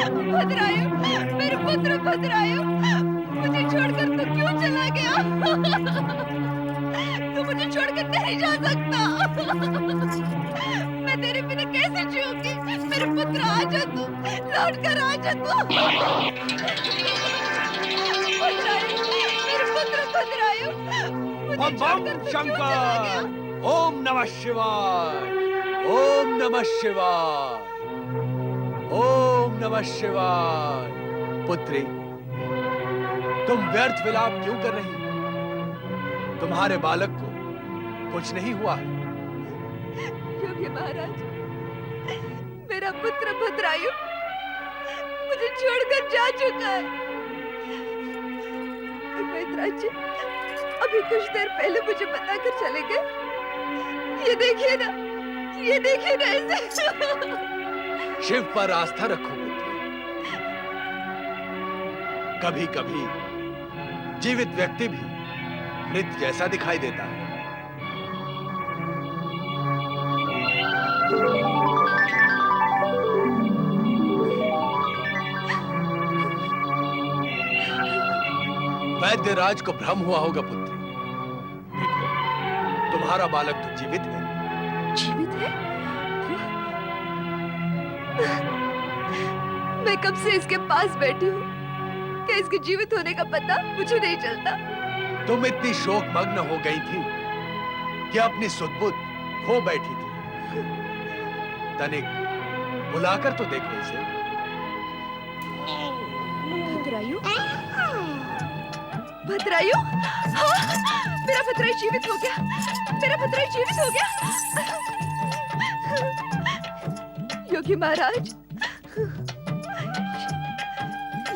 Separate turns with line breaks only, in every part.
भद्रायु, मेरे पुत्र भद्रायु, मुझे छोड़कर तू क्यों चला गया? तू मुझे छोड़कर नहीं जा सकता। मैं तेरे बिना कैसे जीऊंगी? मेरे पुत्र आजा तू, लौट कर आजा तू। भद्रायु, मेरे पुत्र भद्रायु, मुझे
बम बम
छोड़कर तू क्यों चला
शंकर,
गया?
ओम नमः शिवाय, ओम नमः शिवाय, ओम नमः शिवाय। पुत्री, तुम व्यर्थ विलाप क्यों कर रही हो? तुम्हारे बालक को कुछ नहीं हुआ है।
योगी महाराज, मेरा पुत्र भद्रायु मुझे छोड़कर जा चुका है। मैत्राज जी अभी कुछ देर पहले मुझे बताकर चले गए। ये देखिए ना, ये देखिए ना इसे।
शिव पर आस्था रखो पुत्री। कभी कभी जीवित व्यक्ति भी मृत जैसा दिखाई देता है। वैद्यराज को भ्रम हुआ होगा पुत्री। देखो, तुम्हारा बालक तो जीवित है।
जीवित है? मैं कब से इसके पास बैठी हूँ, क्या इसके जीवित होने का पता मुझे नहीं चलता।
तुम इतनी शोक मग्न हो गई थी कि अपनी सुध-बुध खो बैठी थी। तनिक बुलाकर तो देखो इसे।
भद्रायु, भद्रायु, हाँ, मेरा भद्रायु जीवित हो गया, मेरा भद्रायु जीवित हो गया। योगी महाराज,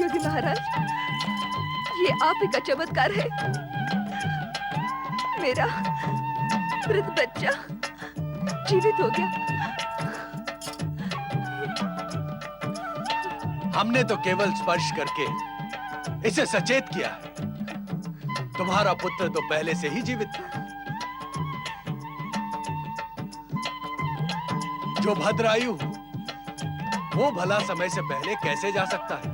योगी महाराज, ये आप ही का चमत्कार है। मेरा वृद्ध बच्चा जीवित हो गया।
हमने तो केवल स्पर्श करके इसे सचेत किया है। तुम्हारा पुत्र तो पहले से ही जीवित था। जो भद्रायु वो भला समय से पहले कैसे जा सकता है?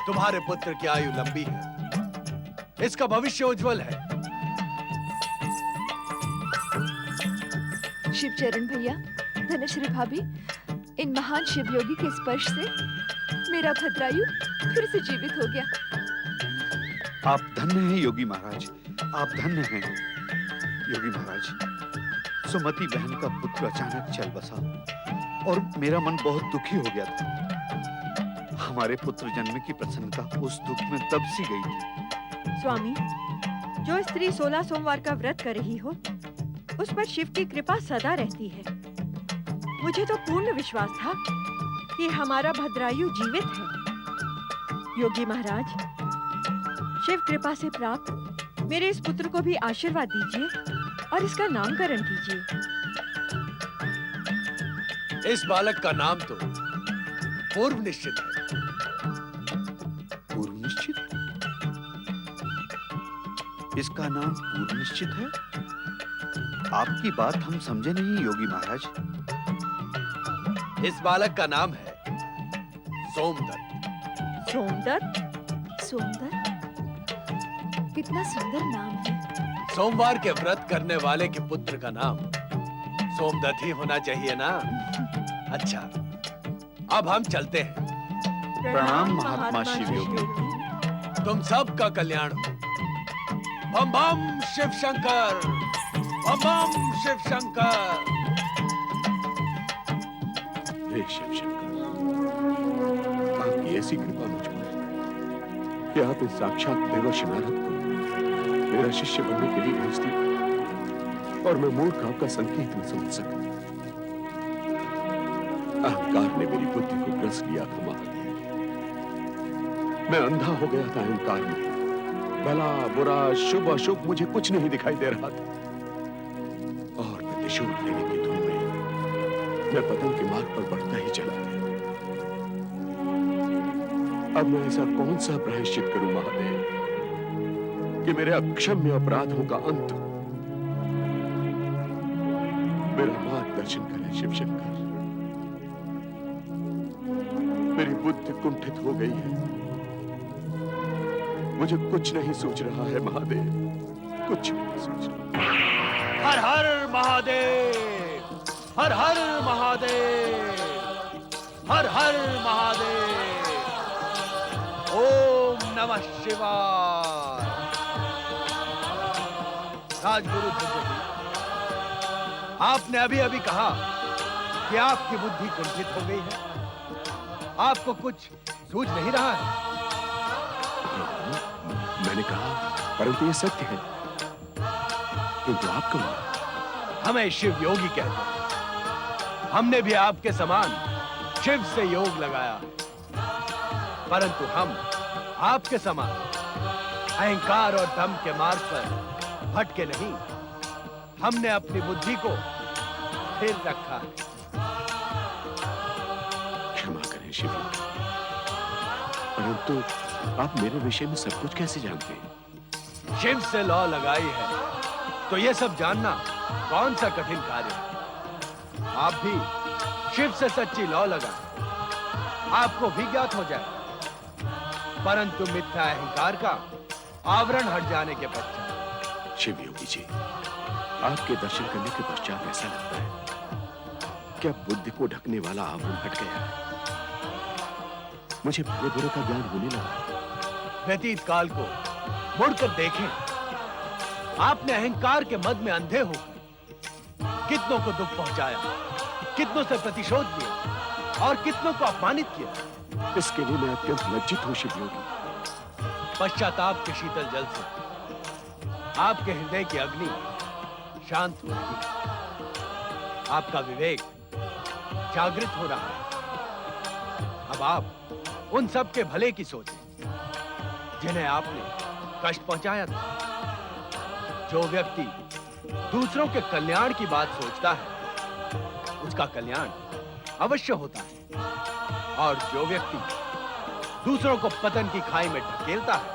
तुम्हारे पुत्र की आयु लंबी है, इसका भविष्य उज्जवल है।
शिवचरण भैया, धनश्री भाभी, इन महान शिवयोगी के स्पर्श से मेरा भद्रायु फिर से जीवित हो गया।
आप धन्य हैं योगी महाराज, आप धन्य हैं। योगी महाराज, सुमति बहन का पुत्र अचानक चल बसा और मेरा मन बहुत दुखी हो गया था। हमारे पुत्र जन्म की प्रसन्नता उस दुख में तब सी गई थी।
स्वामी, जो स्त्री 16 सोमवार का व्रत कर रही हो, उस पर शिव की कृपा सदा रहती है। मुझे तो पूर्ण विश्वास था कि हमारा भद्रायु जीवित है। योगी महाराज, शिव कृपा से प्राप्त मेरे इस पुत्र को भी आशीर्वाद दीजिए और इसका नामकरण कीजिए।
इस बालक का नाम तो पूर्व निश्चित है।
पूर्व निश्चित? इसका नाम पूर्व निश्चित है? आपकी बात हम समझे नहीं योगी महाराज।
इस बालक का नाम है सोमदत्त।
सोमदत्त?
सुंदर, कितना सुंदर नाम है।
सोमवार के व्रत करने वाले के पुत्र का नाम सोमदत्त ही होना चाहिए ना? अच्छा, अब हम चलते हैं।
प्रणाम महात्मा शिवयोगी।
तुम सब का कल्याण हो। बम बम शिव शंकर, बम बम शिव शंकर।
हे शिव शंकर, आपकी ऐसी कृपा मुझ पर कि आप इस साक्षात देवर्षि नारद को मेरा शिष्य बनने के लिए भेज दी और मैं मूर्ख आपका संकेत न समझ सका। अहंकार ने मेरी बुद्धि को ग्रस लिया था महादेव। मैं अंधा हो गया था अहंकार में। भला बुरा शुभ अशुभ मुझे कुछ नहीं दिखाई दे रहा था और मैं त्रिशूल लेने की धुन में मैं पतन के मार्ग पर बढ़ता ही चला गया। अब मैं ऐसा कौन सा प्रायश्चित करूं महादेव कि मेरे अक्षम्य अपराधों का अंत हो। मेरा मार्गदर्शन करें शिव शंकर। मेरी बुद्धि कुंठित हो गई है। मुझे कुछ नहीं सूझ रहा है महादेव, कुछ नहीं सूझ रहा।
हर हर महादेव, हर हर महादेव, हर हर महादेव। ओम नमः शिवाय। राजगुरु ध्रुवजी, आपने अभी अभी कहा कि आपकी बुद्धि कुंठित हो गई है, आपको कुछ सूझ नहीं रहा है।
मैंने कहा, परंतु ये सत्य है। किंतु आप कौन हैं?
हमें शिव योगी कहते हैं। हमने भी आपके समान शिव से योग लगाया है, परंतु हम आपके समान अहंकार और दम के मार्ग पर भटके नहीं। हमने अपनी बुद्धि को स्थिर रखा है।
क्षमा करें शिव योगी, परंतु आप मेरे विषय में सब कुछ कैसे जानते हैं?
शिव से लौ लगाई है तो यह सब जानना कौन सा कठिन कार्य है। आप भी शिव से सच्ची लौ लगा, आपको भी ज्ञात हो जाए। परंतु मिथ्या अहंकार का आवरण हट जाने के पश्चात।
शिव योगी जी, आपके दर्शन करने के पश्चात ऐसा लगता है क्या बुद्धि को ढकने वाला आवरण हट गया है। मुझे भले बुरे का ज्ञान होने लगा है।
व्यतीत काल को मुड़कर देखें। आपने अहंकार के मद में अंधे होकर कितनों को दुख पहुंचाया, कितनों से प्रतिशोध लिया और कितनों को अपमानित किया।
इसके लिए मैं अत्यंत लज्जित हूं शिव योगी।
पश्चाताप के शीतल जल से आपके हृदय की अग्नि शांत हो रही है, आपका विवेक जागृत हो रहा है। अब आप उन सब के भले की सोचें जिन्हें आपने कष्ट पहुंचाया था। जो व्यक्ति दूसरों के कल्याण की बात सोचता है, उसका कल्याण अवश्य होता है, और जो व्यक्ति दूसरों को पतन की खाई में ढकेलता है,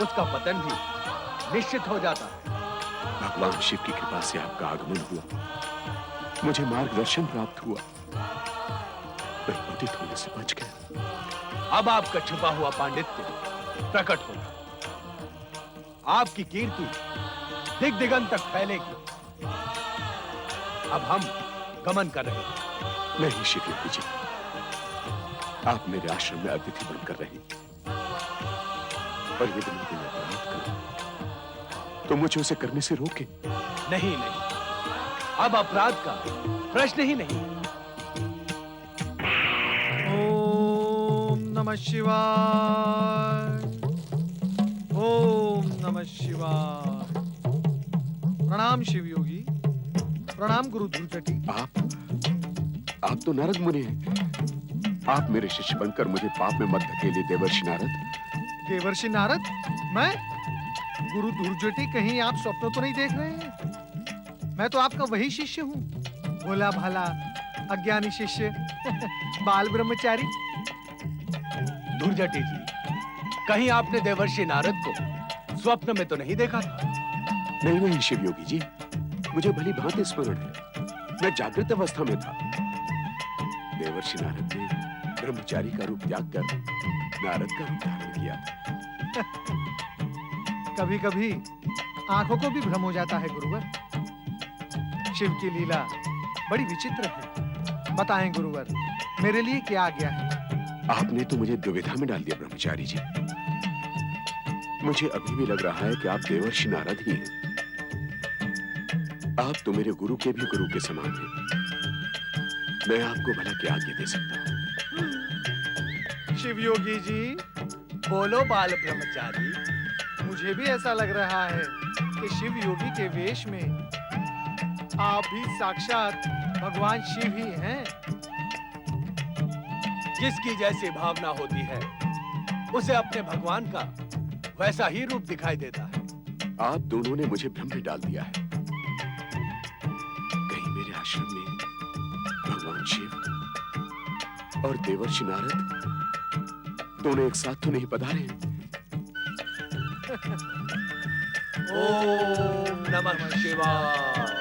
उसका पतन भी निश्चित हो जाता है।
भगवान शिव की कृपा से आपका आगमन हुआ, मुझे मार्गदर्शन प्राप्त हुआ, मैं पतित होने से बच गया।
अब आपका छुपा हुआ पांडित्य प्रकट होगा। आपकी कीर्ति दिग दिगंत तक फैलेगी। अब हम गमन कर रहे हैं।
नहीं शिव योगी जी, आप मेरे आश्रम में अतिथि बनकर रहे, और यदि मैं कोई अपराध करूं तो मुझे उसे करने से रोके।
नहीं नहीं, अब अपराध का प्रश्न ही नहीं।
ओम नमः शिवाय, ओम नमः शिवाय। प्रणाम शिव योगी, प्रणाम गुरु ध्रुवजटी।
आप तो नारद मुनि हैं। आप मेरे शिष्य बनकर मुझे पाप में मत धकेलिए देवर्षि नारद।
देवर्षि नारद? मैं? गुरु ध्रुवजटी, कहीं आप स्वप्न तो नहीं देख रहे हैं? मैं तो आपका वही शिष्य हूँ, भोला भाला अज्ञानी शिष्य बाल ब्रह्मचारी।
दुर्जटी जी, कहीं आपने देवर्षि नारद को स्वप्न में तो नहीं देखा था?
नहीं नहीं शिव योगी जी, मुझे भली भांति स्मरण है, मैं जागृत अवस्था में था। देवर्षि नारद ने ब्रह्मचारी का रूप त्याग कर नारद का रूप धारण किया।
कभी कभी आंखों को भी भ्रम हो जाता है गुरुवर। शिव की लीला बड़ी विचित्र है। बताएं गुरुवर, मेरे लिए क्या आज्ञा है?
आपने तो मुझे दुविधा में डाल दिया ब्रह्मचारी जी। मुझे अभी भी लग रहा है कि आप देवर्षि नारद ही हैं। आप तो मेरे गुरु के भी गुरु के समान हैं। मैं आपको भला क्या आज्ञा दे सकता हूँ?
शिव योगी जी,
बोलो बाल ब्रह्मचारी।
मुझे भी ऐसा लग रहा है कि शिव योगी के वेश में आप भी साक्षात भगवान शिव ही हैं।
जिसकी जैसी भावना होती है, उसे अपने भगवान का वैसा ही रूप दिखाई देता है।
आप दोनों ने मुझे भ्रम में डाल दिया है। कहीं मेरे आश्रम में भगवान शिव और देवर्षि नारद दोनों एक साथ तो नहीं पधारे हैं?
ओम नमः शिवाय।